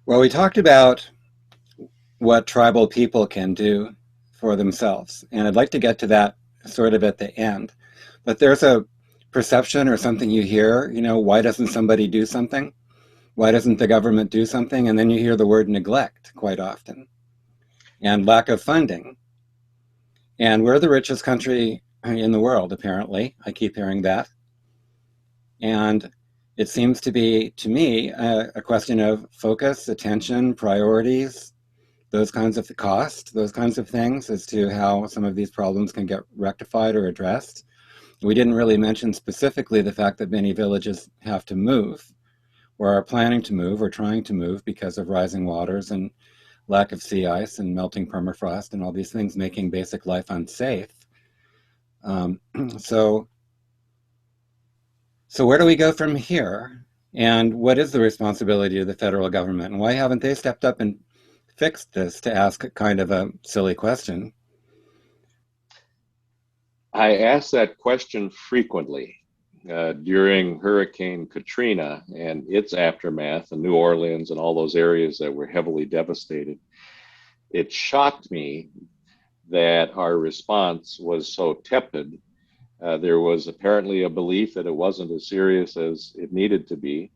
Well, we talked about what tribal people can do for themselves, and I'd like to get to that sort of at the end. But there's a perception or something you hear, why doesn't somebody do something? Why doesn't the government do something? And then you hear the word neglect quite often and lack of funding. And we're the richest country in the world, apparently. I keep hearing that. And it seems to be, to me, a question of focus, attention, priorities, those kinds of cost, those kinds of things as to how some of these problems can get rectified or addressed. We didn't really mention specifically the fact that many villages have to move or are planning to move or trying to move because of rising waters and lack of sea ice and melting permafrost and all these things making basic life unsafe. Um, so, so where do we go from here? And what is the responsibility of the federal government? And why haven't they stepped up and fixed this, to ask kind of a silly question? I ask that question frequently during Hurricane Katrina and its aftermath in New Orleans and all those areas that were heavily devastated. It shocked me that our response was so tepid. There was apparently a belief that it wasn't as serious as it needed to be.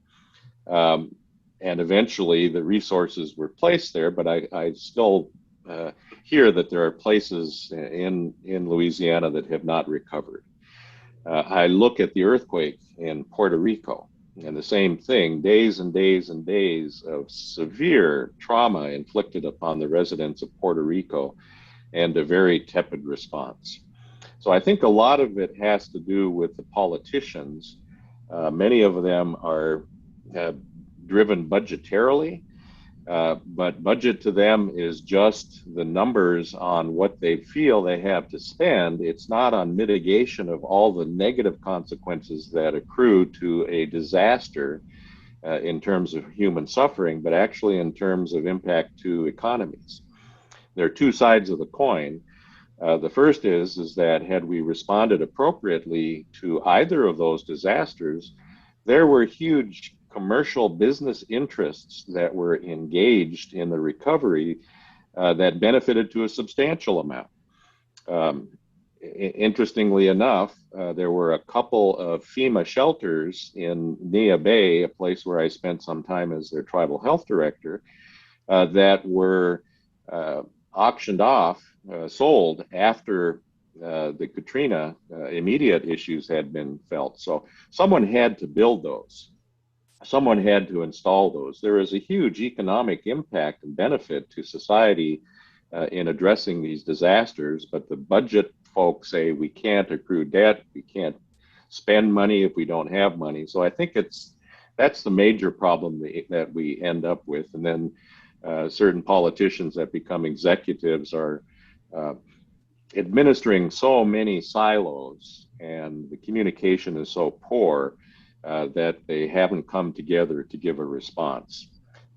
Um, and eventually the resources were placed there, but I still hear that there are places in Louisiana that have not recovered. I look at the earthquake in Puerto Rico, and the same thing, days and days and days of severe trauma inflicted upon the residents of Puerto Rico, and a very tepid response. So I think a lot of it has to do with the politicians. Many of them are uh, driven budgetarily, but budget to them is just the numbers on what they feel they have to spend. It's not on mitigation of all the negative consequences that accrue to a disaster in terms of human suffering, but actually in terms of impact to economies. There are two sides of the coin. The first is that had we responded appropriately to either of those disasters, there were huge commercial business interests that were engaged in the recovery that benefited to a substantial amount. Um, Interestingly enough, there were a couple of FEMA shelters in Nia Bay, a place where I spent some time as their tribal health director, that were uh, auctioned off, sold after the Katrina immediate issues had been felt. So someone had to build those. Someone had to install those. There is a huge economic impact and benefit to society in addressing these disasters, but the budget folks say we can't accrue debt, we can't spend money if we don't have money. So I think that's the major problem that we end up with. And then certain politicians that become executives are uh, administering so many silos, and the communication is so poor that they haven't come together to give a response.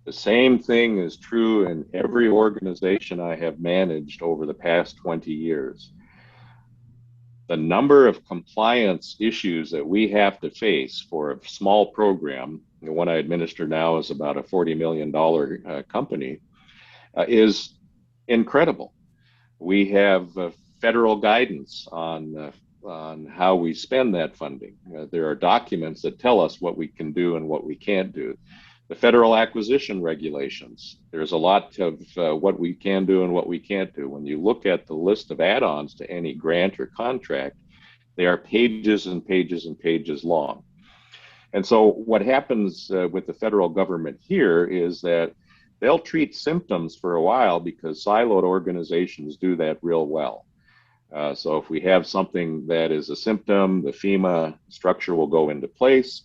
The same thing is true in every organization I have managed over the past 20 years. The number of compliance issues that we have to face for a small program, the one I administer now is about a $40 million company, is incredible. We have federal guidance on how we spend that funding. There are documents that tell us what we can do and what we can't do. The federal acquisition regulations, there's a lot of what we can do and what we can't do. When you look at the list of add-ons to any grant or contract, they are pages and pages and pages long. And so what happens with the federal government here is that they'll treat symptoms for a while because siloed organizations do that real well. So if we have something that is a symptom, the FEMA structure will go into place,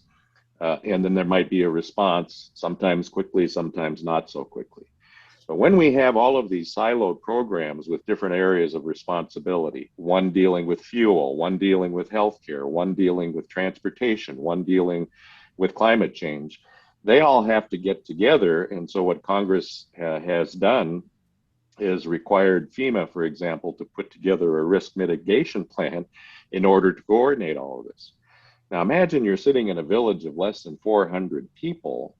and then there might be a response, sometimes quickly, sometimes not so quickly. But when we have all of these siloed programs with different areas of responsibility, one dealing with fuel, one dealing with healthcare, one dealing with transportation, one dealing with climate change, they all have to get together. And so what Congress has done is required FEMA, for example, to put together a risk mitigation plan in order to coordinate all of this. Now imagine you're sitting in a village of less than 400 people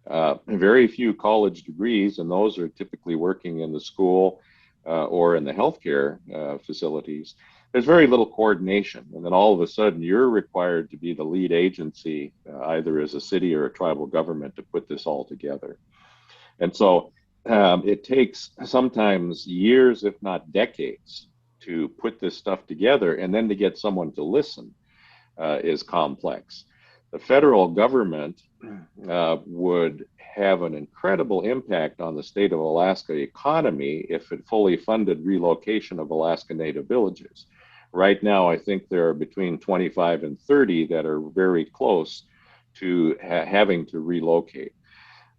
Very few college degrees, and those are typically working in the school or in the healthcare facilities. There's very little coordination, and then all of a sudden you're required to be the lead agency, either as a city or a tribal government, to put this all together. And so it takes sometimes years, if not decades, to put this stuff together, and then to get someone to listen is complex. The federal government would have an incredible impact on the state of Alaska economy if it fully funded relocation of Alaska Native villages. Right now, I think there are between 25 and 30 that are very close to having to relocate.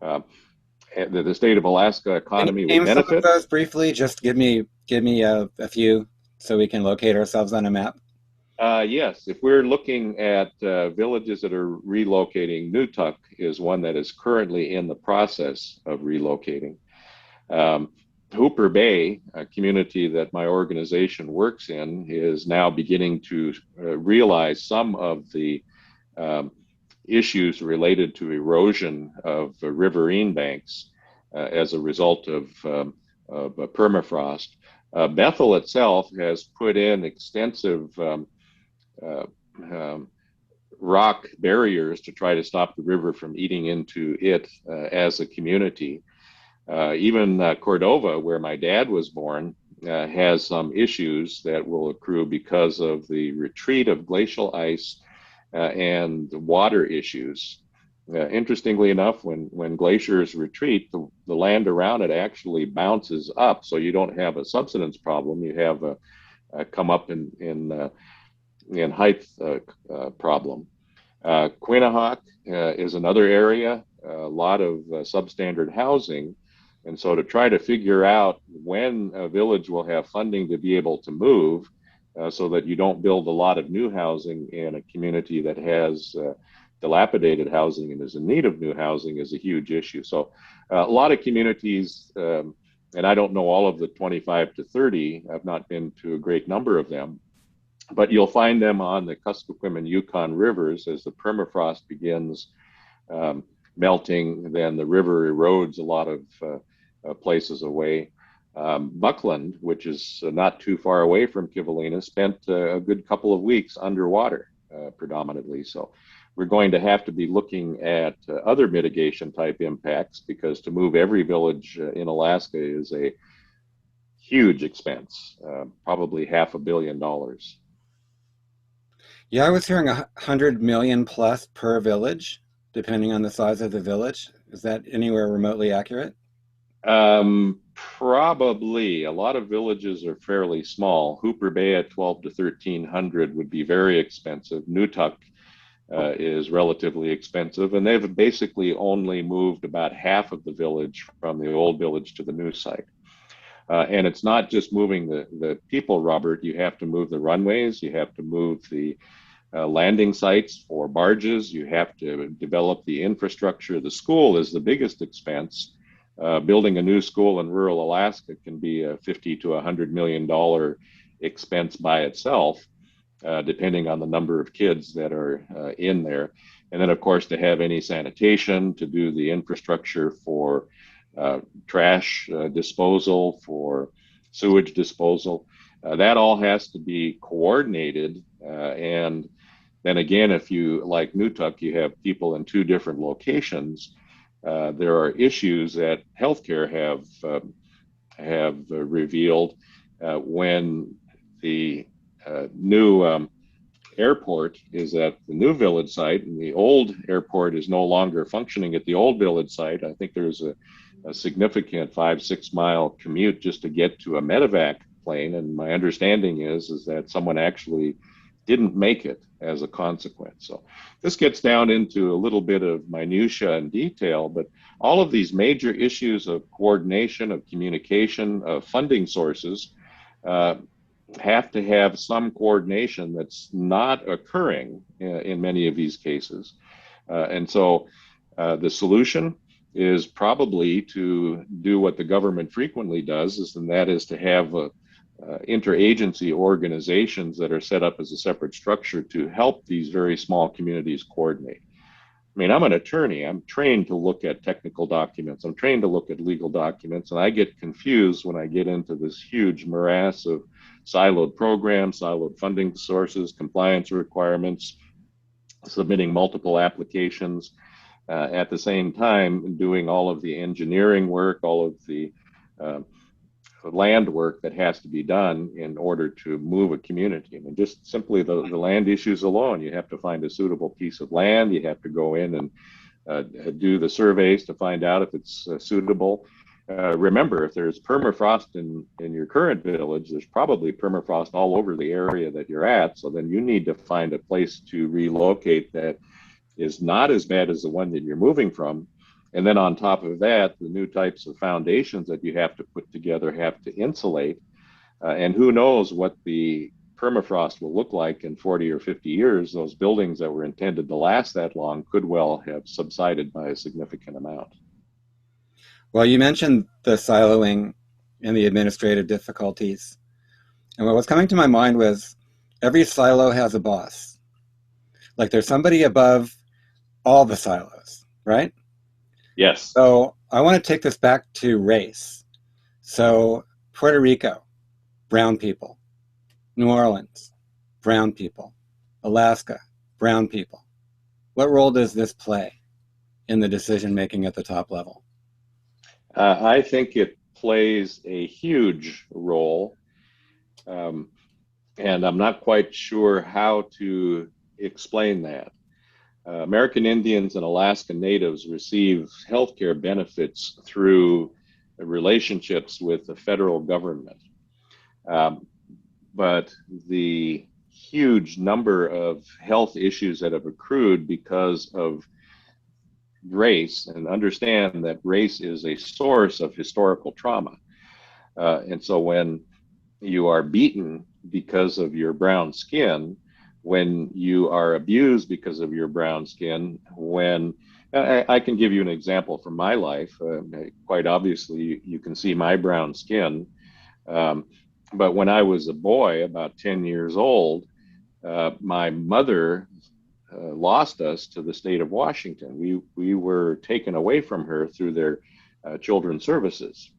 The state of Alaska Can economy you would name some of benefit. those briefly? Just give me a few so we can locate ourselves on a map. Yes, if we're looking at villages that are relocating, Nutuk is one that is currently in the process of relocating. Um, Hooper Bay, a community that my organization works in, is now beginning to realize some of the um, issues related to erosion of riverine banks as a result of permafrost. Bethel itself has put in extensive uh, um, rock barriers to try to stop the river from eating into it as a community. Even Cordova, where my dad was born, has some issues that will accrue because of the retreat of glacial ice and water issues. Interestingly enough, when glaciers retreat, the land around it actually bounces up, so you don't have a subsidence problem. You have a come up in height problem. Quinnahock is another area, a lot of substandard housing. And so to try to figure out when a village will have funding to be able to move so that you don't build a lot of new housing in a community that has dilapidated housing and is in need of new housing is a huge issue. So a lot of communities, and I don't know all of the 25 to 30, I've not been to a great number of them, but you'll find them on the Kuskokwim and Yukon rivers as the permafrost begins um, melting. Then the river erodes a lot of places away. Buckland, which is not too far away from Kivalina, spent a good couple of weeks underwater predominantly. So we're going to have to be looking at other mitigation type impacts, because to move every village in Alaska is a huge expense, probably $500 million. Yeah, I was hearing 100 million plus per village, depending on the size of the village. Is that anywhere remotely accurate? Probably. A lot of villages are fairly small. Hooper Bay at 12 to 1300 would be very expensive. Nutuk is relatively expensive, and they've basically only moved about half of the village from the old village to the new site. And it's not just moving the people, Robert. You have to move the runways, you have to move the landing sites for barges, you have to develop the infrastructure. The school is the biggest expense. Building a new school in rural Alaska can be a $50 to $100 million expense by itself, depending on the number of kids that are in there. And then, of course, to have any sanitation, to do the infrastructure for trash disposal, for sewage disposal, that all has to be coordinated. And then again, if you, like Nutuk, you have people in two different locations, there are issues that healthcare have revealed when the new airport is at the new village site and the old airport is no longer functioning at the old village site. I think there's a significant 5-6 mile commute just to get to a medevac plane, and my understanding is that someone actually didn't make it as a consequence. So this gets down into a little bit of minutia and detail, but all of these major issues of coordination, of communication, of funding sources have to have some coordination that's not occurring in many of these cases. And so the solution is probably to do what the government frequently does, and that is to have interagency organizations that are set up as a separate structure to help these very small communities coordinate. I mean, I'm an attorney. I'm trained to look at technical documents. I'm trained to look at legal documents. And I get confused when I get into this huge morass of siloed programs, siloed funding sources, compliance requirements, submitting multiple applications at the same time, doing all of the engineering work, all of the uh, land work that has to be done in order to move a community. I mean, just simply the land issues alone, you have to find a suitable piece of land. You have to go in and do the surveys to find out if it's suitable. Remember, if there's permafrost in your current village, there's probably permafrost all over the area that you're at. So then you need to find a place to relocate that is not as bad as the one that you're moving from. And then on top of that, the new types of foundations that you have to put together have to insulate. And who knows what the permafrost will look like in 40 or 50 years. Those buildings that were intended to last that long could well have subsided by a significant amount. Well, you mentioned the siloing and the administrative difficulties. And what was coming to my mind was every silo has a boss. Like there's somebody above all the silos, right? Yes. So I want to take this back to race. So Puerto Rico, brown people. New Orleans, brown people. Alaska, brown people. What role does this play in the decision making at the top level? I think it plays a huge role. Um, and I'm not quite sure how to explain that. American Indians and Alaska Natives receive healthcare benefits through relationships with the federal government. Um, but the huge number of health issues that have accrued because of race, and understand that race is a source of historical trauma. And so when you are beaten because of your brown skin, when you are abused because of your brown skin, when I can give you an example from my life. Quite obviously, you can see my brown skin. Um, but when I was a boy, about 10 years old, my mother lost us to the state of Washington. We were taken away from her through their children's services.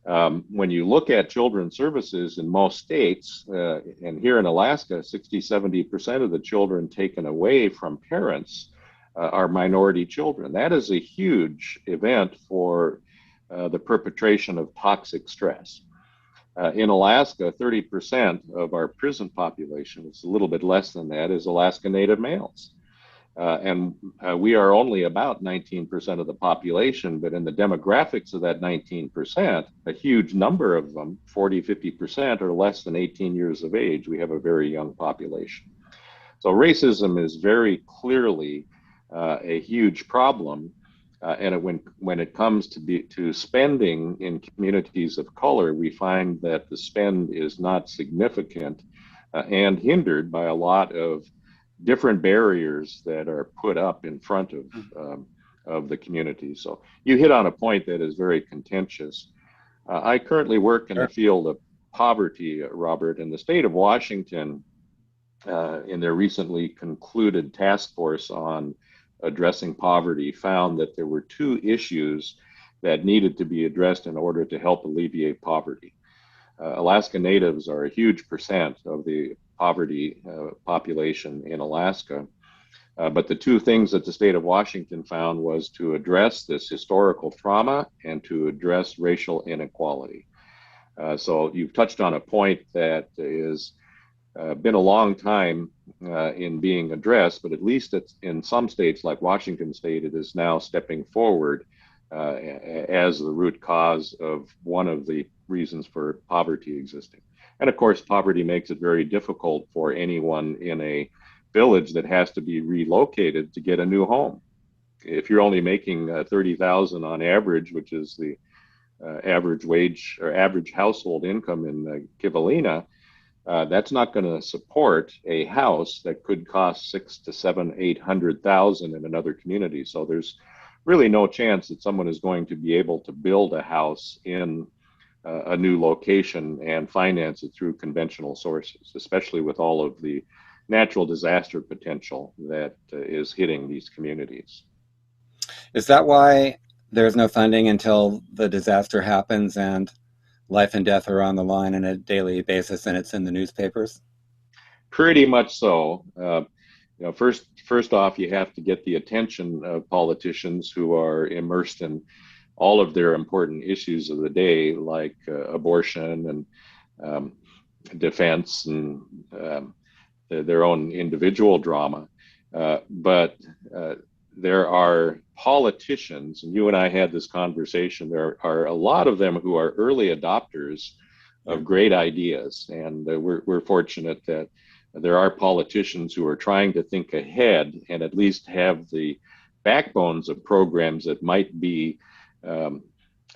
When you look at children's services in most states, and here in Alaska, 60–70% of the children taken away from parents are minority children. That is a huge event for the perpetration of toxic stress. In Alaska, 30% of our prison population, it's a little bit less than that, is Alaska Native males. And we are only about 19% of the population, but in the demographics of that 19%, a huge number of them, 40–50%, are less than 18 years of age. We have a very young population. So racism is very clearly a huge problem. And when it comes to spending in communities of color, we find that the spend is not significant and hindered by a lot of different barriers that are put up in front of the community. So you hit on a point that is very contentious. I currently work in the Sure. field of poverty, Robert, in the state of Washington. In their recently concluded task force on addressing poverty, found that there were two issues that needed to be addressed in order to help alleviate poverty. Alaska Natives are a huge percent of the poverty population in Alaska. But the two things that the state of Washington found was to address this historical trauma and to address racial inequality. So you've touched on a point that is been a long time in being addressed, but at least it's in some states like Washington State, it is now stepping forward as the root cause of one of the reasons for poverty existing. And of course, poverty makes it very difficult for anyone in a village that has to be relocated to get a new home. If you're only making 30,000 on average, which is the average wage or average household income in Kivalina, that's not going to support a house that could cost 6 to 7, 800,000 in another community. So there's really no chance that someone is going to be able to build a house in a new location and finance it through conventional sources, especially with all of the natural disaster potential that is hitting these communities. Is that why there's no funding until the disaster happens and life and death are on the line on a daily basis and it's in the newspapers? Pretty much so. First off, you have to get the attention of politicians who are immersed in all of their important issues of the day, like abortion and um, defense and their own individual drama. But there are politicians, and you and I had this conversation, there are a lot of them who are early adopters Yeah. of great ideas. And we're fortunate that there are politicians who are trying to think ahead and at least have the backbones of programs that might be um,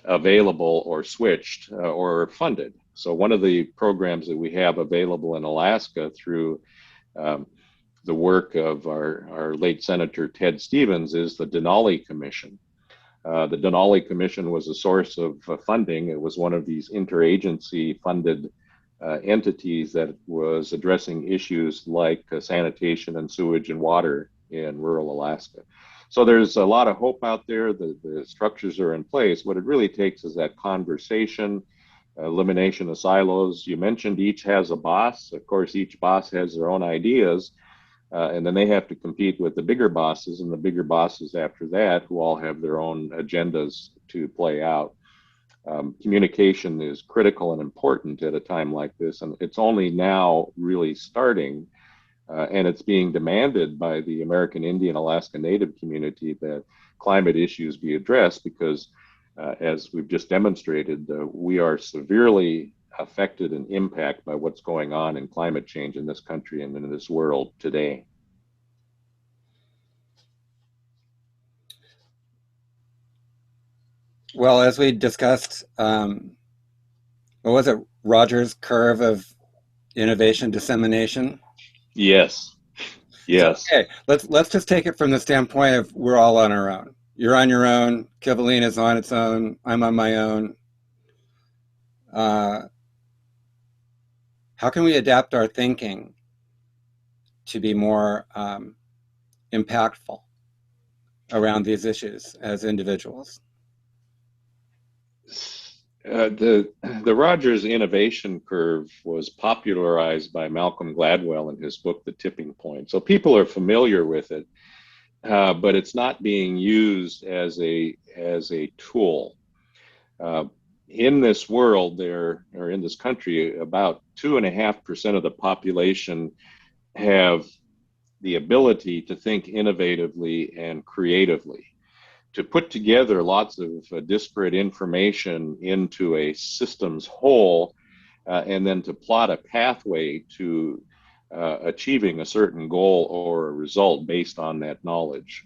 available or switched or funded. So one of the programs that we have available in Alaska through um, the work of our late Senator Ted Stevens is the Denali Commission. The Denali Commission was a source of funding. It was one of these interagency funded entities that was addressing issues like sanitation and sewage and water in rural Alaska. So there's a lot of hope out there. The structures are in place. What it really takes is that conversation, elimination of silos. You mentioned each has a boss. Of course, each boss has their own ideas. And then they have to compete with the bigger bosses and the bigger bosses after that, who all have their own agendas to play out. Communication is critical and important at a time like this, and it's only now really starting, and it's being demanded by the American Indian Alaska Native community that climate issues be addressed because, as we've just demonstrated, we are severely affected and impacted by what's going on in climate change in this country and in this world today. Well, as we discussed, what was it? Rogers' curve of innovation dissemination. Yes, So, yes. okay, let's just take it from the standpoint of we're all on our own. You're on your own. Kivalina is on its own. I'm on my own. Uh, how can we adapt our thinking to be more impactful around these issues as individuals? The Rogers innovation curve was popularized by Malcolm Gladwell in his book The Tipping Point. So people are familiar with it, but it's not being used as a tool. Uh, in this world, there or in this country, about 2.5% of the population have the ability to think innovatively and creatively, to put together lots of disparate information into a systems whole, and then to plot a pathway to achieving a certain goal or a result based on that knowledge.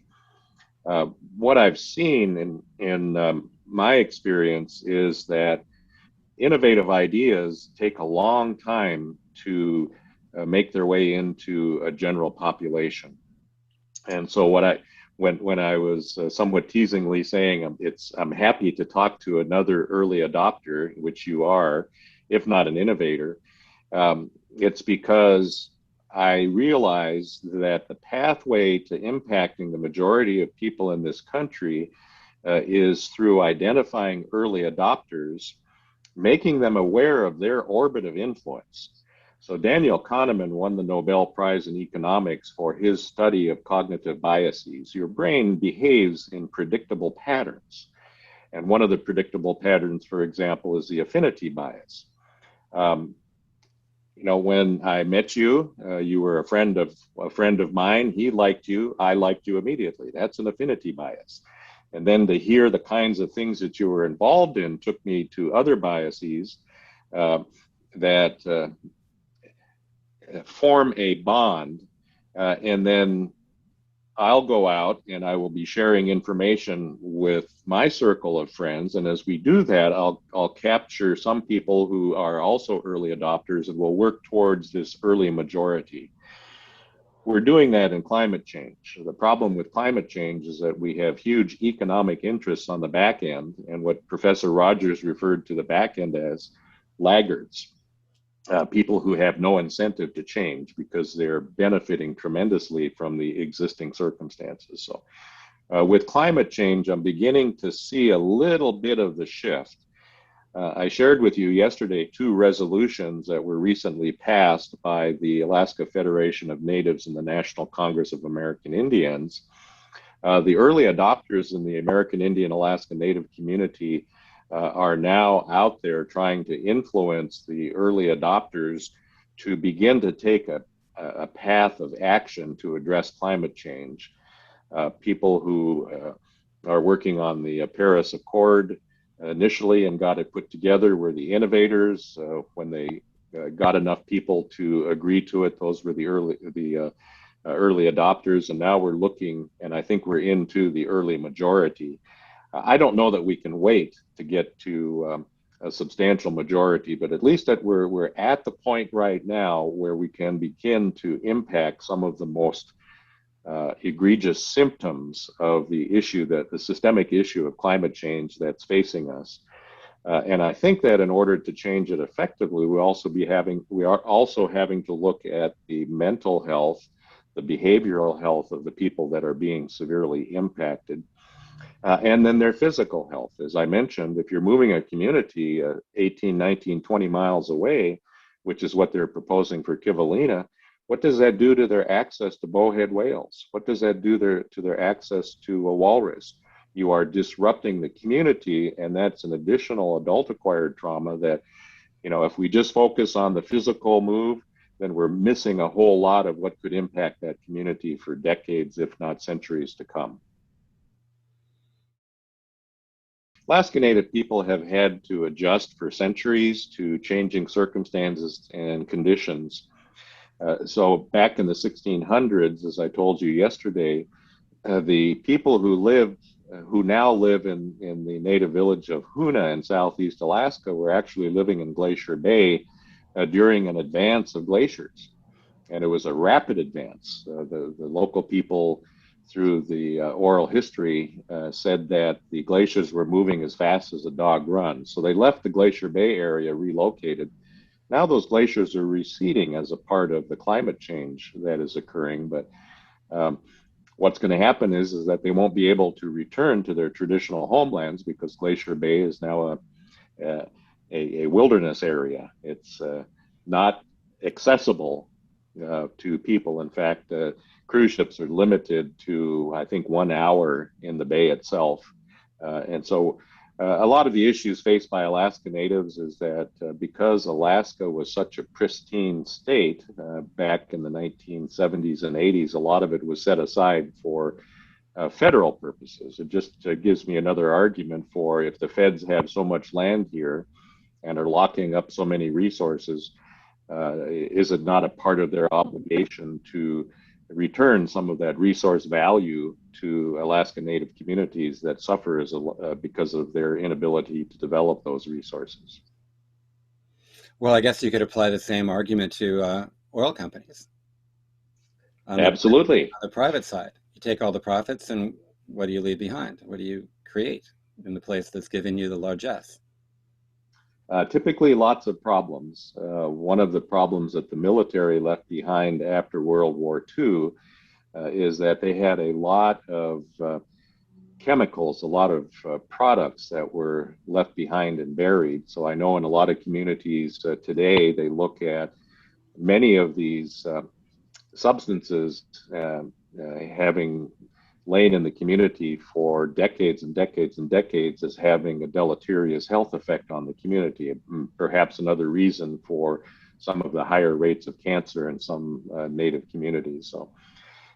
What I've seen in my experience is that innovative ideas take a long time to make their way into a general population. And so when I was somewhat teasingly saying I'm happy to talk to another early adopter, which you are, if not an innovator, it's because I realize that the pathway to impacting the majority of people in this country is through identifying early adopters, making them aware of their orbit of influence. So Daniel Kahneman won the Nobel Prize in economics for his study of cognitive biases. Your brain behaves in predictable patterns. And one of the predictable patterns, for example, is the affinity bias. Um, when I met you, you were a friend of mine. He liked you. I liked you immediately. That's an affinity bias. And then to hear the kinds of things that you were involved in took me to other biases uh, that form a bond, and then I'll go out and I will be sharing information with my circle of friends. And as we do that, I'll capture some people who are also early adopters and we'll work towards this early majority. We're doing that in climate change. The problem with climate change is that we have huge economic interests on the back end, and what Professor Rogers referred to the back end as laggards. people who have no incentive to change because they're benefiting tremendously from the existing circumstances. So with climate change, I'm beginning to see a little bit of the shift. I shared with you yesterday 2 resolutions that were recently passed by the Alaska Federation of Natives and the National Congress of American Indians. The early adopters in the American Indian Alaska Native community are now out there trying to influence the early adopters to begin to take a path of action to address climate change. People who are working on the Paris Accord initially and got it put together were the invaders. When they got enough people to agree to it, those were the early adopters, and now we're looking, and I think we're into the early majority. I don't know that we can wait to get to a substantial majority, but at least that we're at the point right now where we can begin to impact some of the most egregious symptoms of the systemic issue of climate change that's facing us. And I think that in order to change it effectively, we are also having to look at the mental health, the behavioral health of the people that are being severely impacted, and then their physical health. As I mentioned, if you're moving a community 18, 19, 20 miles away, which is what they're proposing for Kivalina, what does that do to their access to bowhead whales? What does that do to their access to a walrus? You are disrupting the community, and that's an additional adult acquired trauma that, if we just focus on the physical move, then we're missing a whole lot of what could impact that community for decades, if not centuries to come. Alaska Native people have had to adjust for centuries to changing circumstances and conditions. So back in the 1600s, as I told you yesterday, the people who now live in the native village of Hoona in southeast Alaska were actually living in Glacier Bay during an advance of glaciers. And it was a rapid advance. The local people, through the oral history, said that the glaciers were moving as fast as a dog runs. So they left the Glacier Bay area, relocated. Now those glaciers are receding as a part of the climate change that is occurring, but what's going to happen is that they won't be able to return to their traditional homelands because Glacier Bay is now a wilderness area. It's not accessible to people. In fact, cruise ships are limited to, I think, 1 hour in the bay itself. And so a lot of the issues faced by Alaska Natives is that because Alaska was such a pristine state back in the 1970s and 80s, a lot of it was set aside for federal purposes. It just gives me another argument for, if the feds have so much land here and are locking up so many resources, is it not a part of their obligation to return some of that resource value to Alaska Native communities that suffer because of their inability to develop those resources? Well, I guess you could apply the same argument to oil companies. Absolutely. On the private side, you take all the profits, and what do you leave behind? What do you create in the place that's given you the largesse? Typically, lots of problems. One of the problems that the military left behind after World War II is that they had a lot of chemicals, a lot of products that were left behind and buried. So I know in a lot of communities today, they look at many of these substances having lain in the community for decades and decades and decades as having a deleterious health effect on the community. Perhaps another reason for some of the higher rates of cancer in some Native communities. So,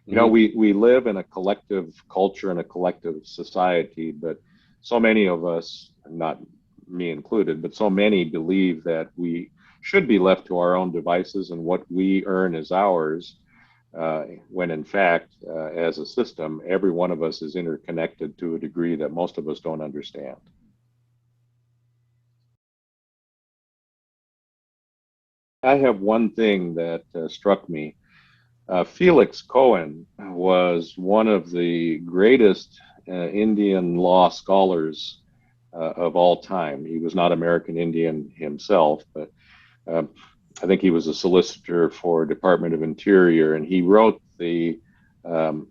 we live in a collective culture and a collective society, but so many of us, not me included, but so many believe that we should be left to our own devices and what we earn is ours. When in fact, as a system, every one of us is interconnected to a degree that most of us don't understand. I have one thing that struck me. Felix Cohen was one of the greatest Indian law scholars of all time. He was not American Indian himself, but I think he was a solicitor for Department of Interior, and he wrote the um,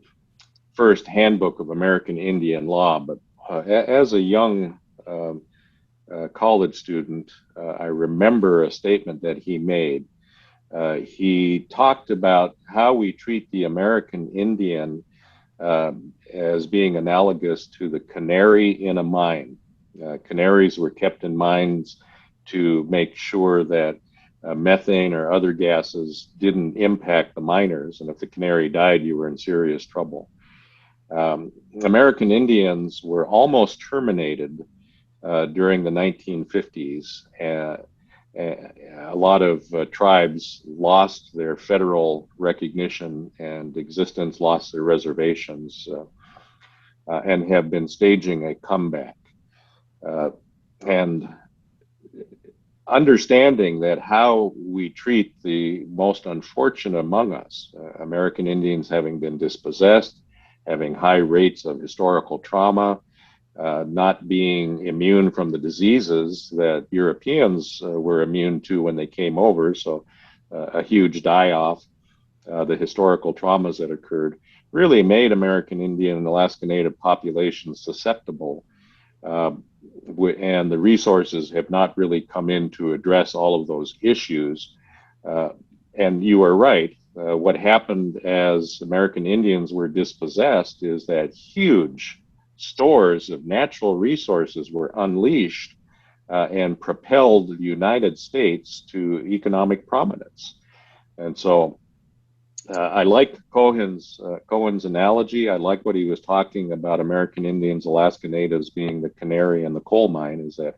first handbook of American Indian law. But as a young college student, I remember a statement that he made. He talked about how we treat the American Indian as being analogous to the canary in a mine. Canaries were kept in mines to make sure that methane or other gases didn't impact the miners. And if the canary died, you were in serious trouble. American Indians were almost terminated during the 1950s. A lot of tribes lost their federal recognition and existence, lost their reservations, and have been staging a comeback. And understanding that how we treat the most unfortunate among us, American Indians having been dispossessed, having high rates of historical trauma, not being immune from the diseases that Europeans were immune to when they came over. So a huge die-off, the historical traumas that occurred really made American Indian and Alaska Native populations susceptible. And the resources have not really come in to address all of those issues. And you are right. What happened as American Indians were dispossessed is that huge stores of natural resources were unleashed and propelled the United States to economic prominence. And so I like Cohen's analogy. I like what he was talking about American Indians, Alaska Natives being the canary in the coal mine, is that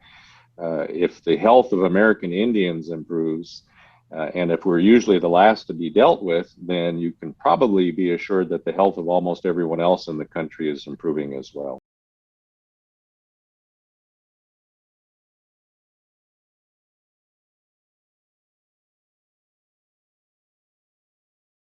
if the health of American Indians improves, and if we're usually the last to be dealt with, then you can probably be assured that the health of almost everyone else in the country is improving as well.